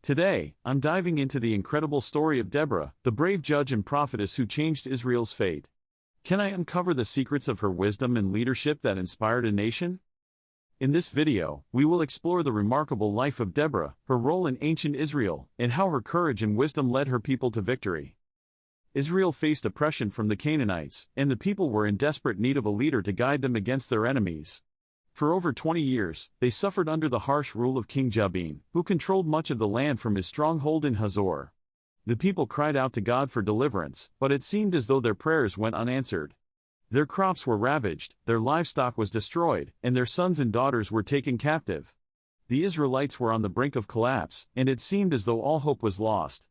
Today, I'm diving into the incredible story of Deborah, the brave judge and prophetess who changed Israel's fate. Can I uncover the secrets of her wisdom and leadership that inspired a nation? In this video, we will explore the remarkable life of Deborah, her role in ancient Israel, and how her courage and wisdom led her people to victory. Israel faced oppression from the Canaanites, and the people were in desperate need of a leader to guide them against their enemies. For over 20 years, they suffered under the harsh rule of King Jabin, who controlled much of the land from his stronghold in Hazor. The people cried out to God for deliverance, but it seemed as though their prayers went unanswered. Their crops were ravaged, their livestock was destroyed, and their sons and daughters were taken captive. The Israelites were on the brink of collapse, and it seemed as though all hope was lost.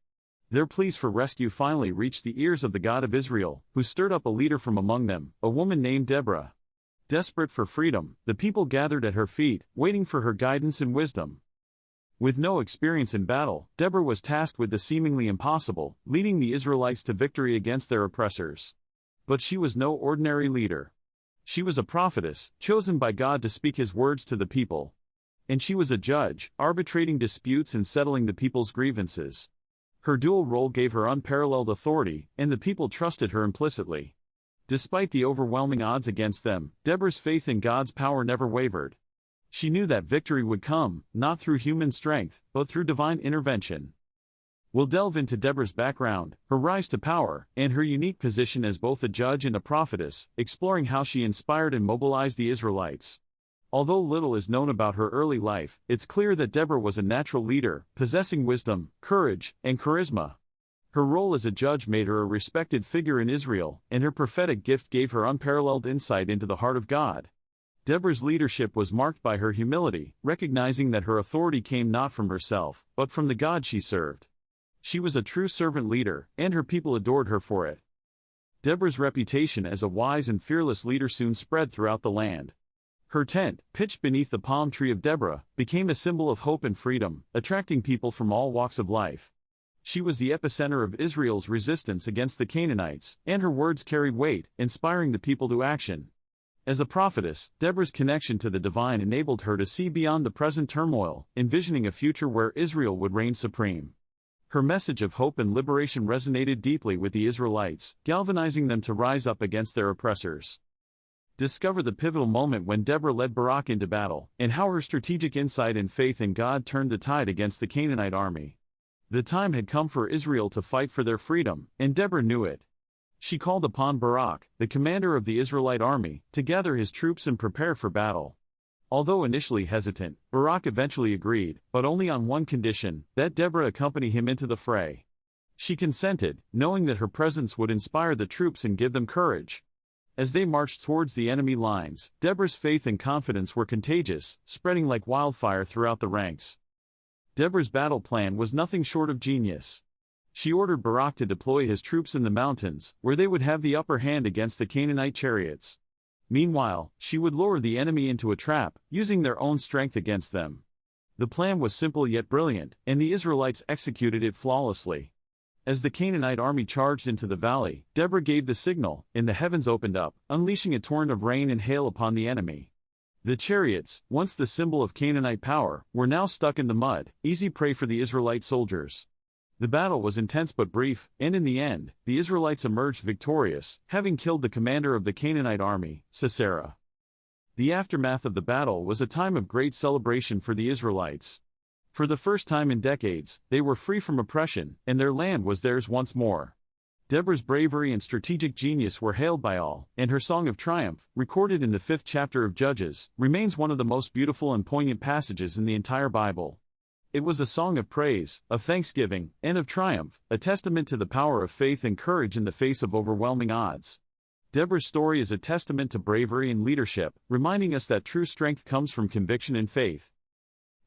Their pleas for rescue finally reached the ears of the God of Israel, who stirred up a leader from among them, a woman named Deborah. Desperate for freedom, the people gathered at her feet, waiting for her guidance and wisdom. With no experience in battle, Deborah was tasked with the seemingly impossible, leading the Israelites to victory against their oppressors. But she was no ordinary leader. She was a prophetess, chosen by God to speak His words to the people. And she was a judge, arbitrating disputes and settling the people's grievances. Her dual role gave her unparalleled authority, and the people trusted her implicitly. Despite the overwhelming odds against them, Deborah's faith in God's power never wavered. She knew that victory would come, not through human strength, but through divine intervention. We'll delve into Deborah's background, her rise to power, and her unique position as both a judge and a prophetess, exploring how she inspired and mobilized the Israelites. Although little is known about her early life, it's clear that Deborah was a natural leader, possessing wisdom, courage, and charisma. Her role as a judge made her a respected figure in Israel, and her prophetic gift gave her unparalleled insight into the heart of God. Deborah's leadership was marked by her humility, recognizing that her authority came not from herself, but from the God she served. She was a true servant leader, and her people adored her for it. Deborah's reputation as a wise and fearless leader soon spread throughout the land. Her tent, pitched beneath the palm tree of Deborah, became a symbol of hope and freedom, attracting people from all walks of life. She was the epicenter of Israel's resistance against the Canaanites, and her words carried weight, inspiring the people to action. As a prophetess, Deborah's connection to the divine enabled her to see beyond the present turmoil, envisioning a future where Israel would reign supreme. Her message of hope and liberation resonated deeply with the Israelites, galvanizing them to rise up against their oppressors. Discover the pivotal moment when Deborah led Barak into battle, and how her strategic insight and faith in God turned the tide against the Canaanite army. The time had come for Israel to fight for their freedom, and Deborah knew it. She called upon Barak, the commander of the Israelite army, to gather his troops and prepare for battle. Although initially hesitant, Barak eventually agreed, but only on one condition, that Deborah accompany him into the fray. She consented, knowing that her presence would inspire the troops and give them courage. As they marched towards the enemy lines, Deborah's faith and confidence were contagious, spreading like wildfire throughout the ranks. Deborah's battle plan was nothing short of genius. She ordered Barak to deploy his troops in the mountains, where they would have the upper hand against the Canaanite chariots. Meanwhile, she would lure the enemy into a trap, using their own strength against them. The plan was simple yet brilliant, and the Israelites executed it flawlessly. As the Canaanite army charged into the valley, Deborah gave the signal, and the heavens opened up, unleashing a torrent of rain and hail upon the enemy. The chariots, once the symbol of Canaanite power, were now stuck in the mud, easy prey for the Israelite soldiers. The battle was intense but brief, and in the end, the Israelites emerged victorious, having killed the commander of the Canaanite army, Sisera. The aftermath of the battle was a time of great celebration for the Israelites. For the first time in decades, they were free from oppression, and their land was theirs once more. Deborah's bravery and strategic genius were hailed by all, and her song of triumph, recorded in the 5th chapter of Judges, remains one of the most beautiful and poignant passages in the entire Bible. It was a song of praise, of thanksgiving, and of triumph, a testament to the power of faith and courage in the face of overwhelming odds. Deborah's story is a testament to bravery and leadership, reminding us that true strength comes from conviction and faith.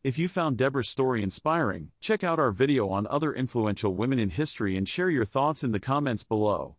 If you found Deborah's story inspiring, check out our video on other influential women in history and share your thoughts in the comments below.